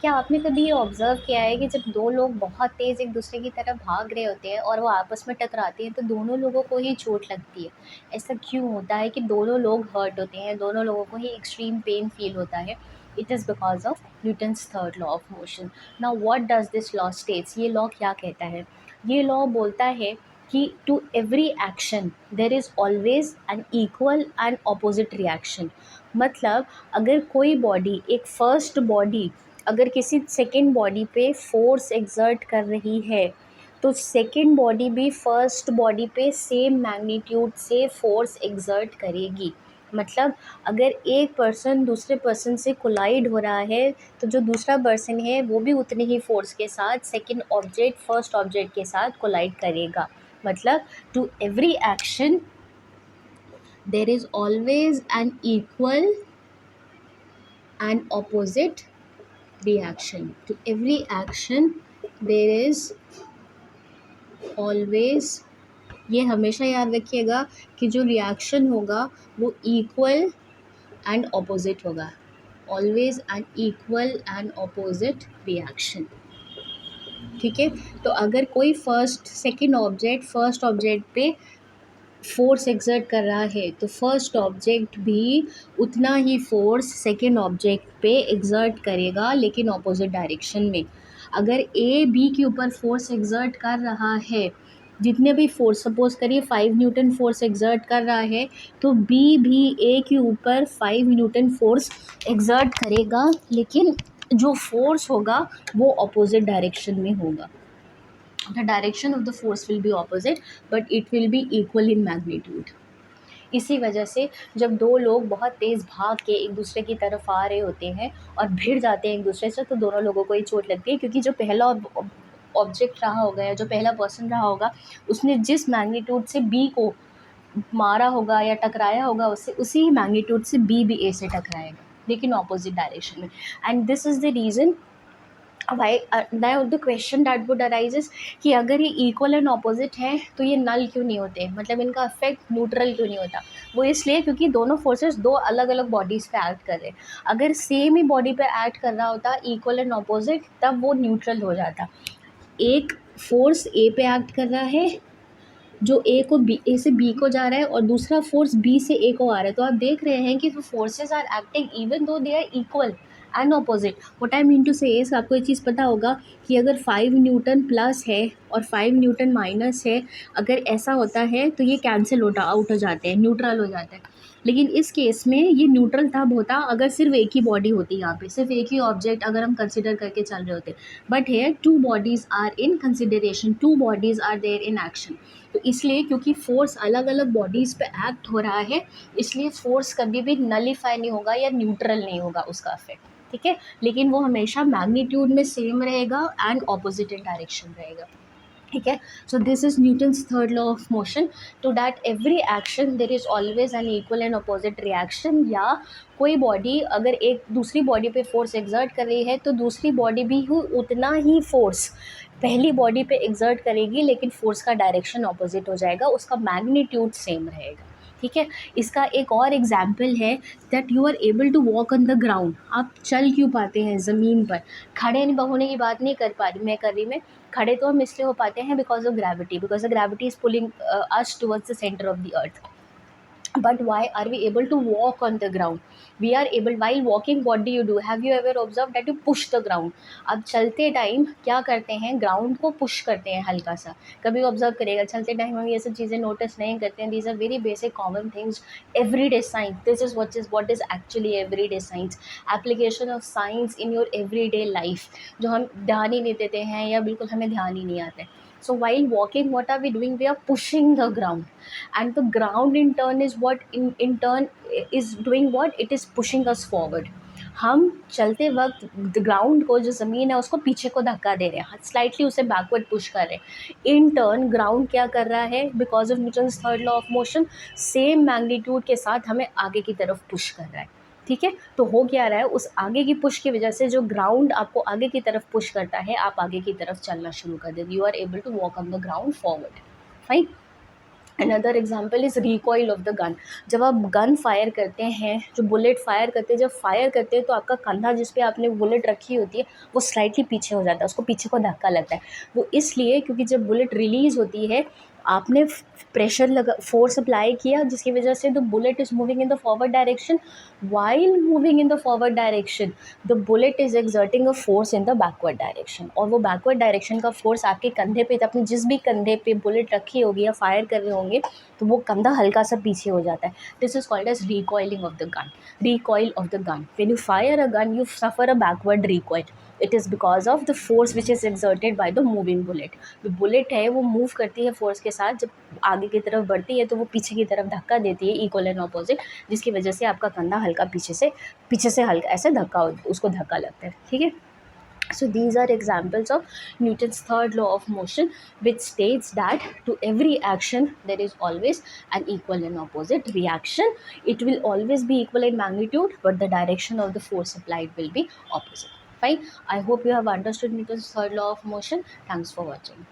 क्या आपने कभी ये ऑब्ज़र्व किया है कि जब 2 लोग बहुत तेज़ एक दूसरे की तरफ भाग रहे होते हैं और वो आपस में टकराते हैं तो दोनों लोगों को ही चोट लगती है? ऐसा क्यों होता है कि दोनों लोग हर्ट होते हैं, दोनों लोगों को ही एक्सट्रीम पेन फ़ील होता है? It is because of Newton's third law of motion. Now what does this law states? ये लॉ क्या कहता है? ये लॉ बोलता है कि to every action there is always an equal and opposite reaction. मतलब अगर कोई बॉडी, एक फर्स्ट बॉडी अगर किसी सेकेंड बॉडी पे फोर्स एक्सर्ट कर रही है तो सेकेंड बॉडी भी फर्स्ट बॉडी पे सेम मैग्नीट्यूड से फोर्स एक्सर्ट करेगी। मतलब अगर एक पर्सन दूसरे पर्सन से कोलाइड हो रहा है तो जो दूसरा पर्सन है वो भी उतनी ही फोर्स के साथ सेकेंड ऑब्जेक्ट फर्स्ट ऑब्जेक्ट के साथ कोलाइड करेगा। मतलब to every action there is always an equal and opposite reaction. To every action there is always, ये हमेशा याद रखिएगा कि जो रिएक्शन होगा वो इक्वल एंड ऑपोजिट होगा। Always an equal and opposite reaction. ठीक है, तो अगर कोई फर्स्ट ऑब्जेक्ट पे फोर्स एक्सर्ट कर रहा है तो फर्स्ट ऑब्जेक्ट भी उतना ही फोर्स सेकेंड ऑब्जेक्ट पे एक्सर्ट करेगा लेकिन ऑपोजिट डायरेक्शन में। अगर ए बी के ऊपर फोर्स एक्सर्ट कर रहा है, जितने भी फोर्स सपोज करिए 5 न्यूटन फोर्स एक्सर्ट कर रहा है तो बी भी ए के ऊपर 5 न्यूटन फोर्स एक्सर्ट करेगा लेकिन जो फोर्स होगा वो ऑपोजिट डायरेक्शन में होगा। The direction of the force will be opposite but it will be equal in magnitude. इसी वजह से जब दो लोग बहुत तेज़ भाग के एक दूसरे की तरफ आ रहे होते हैं और भिड़ जाते हैं एक दूसरे से तो दोनों लोगों को ही चोट लगती है, क्योंकि जो पहला ऑब्जेक्ट रहा होगा या जो पहला पर्सन रहा होगा उसने जिस मैग्नीट्यूड से बी को मारा होगा या टकराया होगा उससे, उसी मैग्नीट्यूड से बी भी ए से टकराएगा लेकिन ऑपोजिट डायरेक्शन में। And this is the reason why now the question that would arises कि अगर ये इक्वल एंड ऑपोजिट हैं तो ये नल क्यों नहीं होते, मतलब इनका इफेक्ट न्यूट्रल क्यों नहीं होता? वो इसलिए क्योंकि दोनों फोर्सेस दो अलग अलग बॉडीज़ पे एक्ट कर रहे हैं। अगर सेम ही बॉडी पे एक्ट कर रहा होता इक्वल एंड ऑपोजिट तब वो न्यूट्रल हो जाता। एक फोर्स ए पे एक्ट कर रहा है जो ए से बी को जा रहा है और दूसरा फोर्स बी से ए को आ रहा है, तो आप देख रहे हैं कि जो forces are acting even though they are equal and opposite. What I mean to say is, आपको ये चीज़ पता होगा कि अगर 5 न्यूटन प्लस है और 5 न्यूटन माइनस है, अगर ऐसा होता है तो ये कैंसिल आउट हो जाते हैं, न्यूट्रल हो जाता है। लेकिन इस केस में ये न्यूट्रल तब होता अगर सिर्फ एक ही बॉडी होती, यहाँ पे सिर्फ एक ही ऑब्जेक्ट अगर हम कंसिडर करके चल रहे होते। But here two bodies are in consideration, two bodies are there in action. तो इसलिए क्योंकि फोर्स अलग अलग बॉडीज़ पे एक्ट हो रहा है इसलिए फोर्स कभी भी नलीफाई नहीं होगा या न्यूट्रल नहीं होगा उसका इफेक्ट। ठीक है, लेकिन वो हमेशा मैग्नीट्यूड में सेम रहेगा एंड ऑपोजिट इन डायरेक्शन रहेगा। ठीक है, so this is Newton's third law of motion. To that every action there is always an equal and opposite reaction. या कोई बॉडी अगर एक दूसरी बॉडी पे फोर्स एक्सर्ट कर रही है तो दूसरी बॉडी भी उतना ही फोर्स पहली बॉडी पे एक्सर्ट करेगी लेकिन फोर्स का डायरेक्शन ऑपोजिट हो जाएगा, उसका मैग्नीट्यूड सेम रहेगा। ठीक है, इसका एक और एग्जाम्पल है that you are able to walk on the ground. आप चल क्यों पाते हैं ज़मीन पर? खड़े नहीं होने की बात नहीं कर रही मैं। खड़े तो हम इसलिए हो पाते हैं because of gravity, because the gravity is pulling us towards the centre of the earth. But why are we able to walk on the ground? We are able, while walking what do you do? Have you ever observed that you push the ground? अब चलते time क्या करते हैं, ground को push करते हैं हल्का सा। कभी ऑब्जर्व करेगा चलते टाइम हम ये सब चीज़ें नोटिस नहीं करते हैं। These are very basic common things, everyday science. This is what is actually everyday science, application of science in your everyday life, जो हम ध्यान ही नहीं देते हैं या बिल्कुल हमें ध्यान ही नहीं आता है। So while walking, what are we doing? We are pushing the ground, and the ground in turn is in turn is doing what? It is pushing us forward. हम चलते वक्त ग्राउंड को, जो ज़मीन है उसको पीछे को धक्का दे रहे हैं, स्लाइटली उसे बैकवर्ड पुश कर रहे हैं। इन टर्न ग्राउंड क्या कर रहा है? Because of Newton's third law of motion same magnitude के साथ हमें आगे की तरफ पुश कर रहा है। ठीक है, तो हो क्या रहा है, उस आगे की पुश की वजह से जो ग्राउंड आपको आगे की तरफ पुश करता है आप आगे की तरफ चलना शुरू कर देते, you are able to walk on the ground forward. Fine. Another example is recoil of the gun. जब आप गन फायर करते हैं, जो बुलेट फायर करते हैं, जब फायर करते हैं तो आपका कंधा जिस पे आपने बुलेट रखी होती है वो स्लाइटली पीछे हो जाता है, उसको पीछे को धक्का लगता है। वो इसलिए क्योंकि जब बुलेट रिलीज़ होती है आपने प्रेशर लगा, फोर्स अप्लाई किया, जिसकी वजह से the bullet is moving in the forward direction. While moving in the forward direction the bullet is exerting a force in the backward direction, और वो बैकवर्ड डायरेक्शन का फोर्स आपके कंधे पे, अपने जिस भी कंधे पे बुलेट रखी होगी या फायर कर रहे होंगे तो वो कंधा हल्का सा पीछे हो जाता है। This is called as recoiling of the gun. Recoil of the gun, when you fire a gun you suffer a backward recoil. It is because of the force which is exerted by the moving bullet. जो bullet है वो move करती है force के साथ, जब आगे की तरफ बढ़ती है तो वो पीछे की तरफ धक्का देती है, इक्वल एंड ऑपोजिट, जिसकी वजह से आपका कंधा हल्का पीछे से हल्का ऐसे धक्का, उसको धक्का लगता है। ठीक है। So these are examples of Newton's third law of motion, which states that to every action there is always an equal and opposite reaction. It will always be equal in magnitude, but the direction of the force applied will be opposite. Fine. I hope you have understood Newton's third law of motion. Thanks for watching.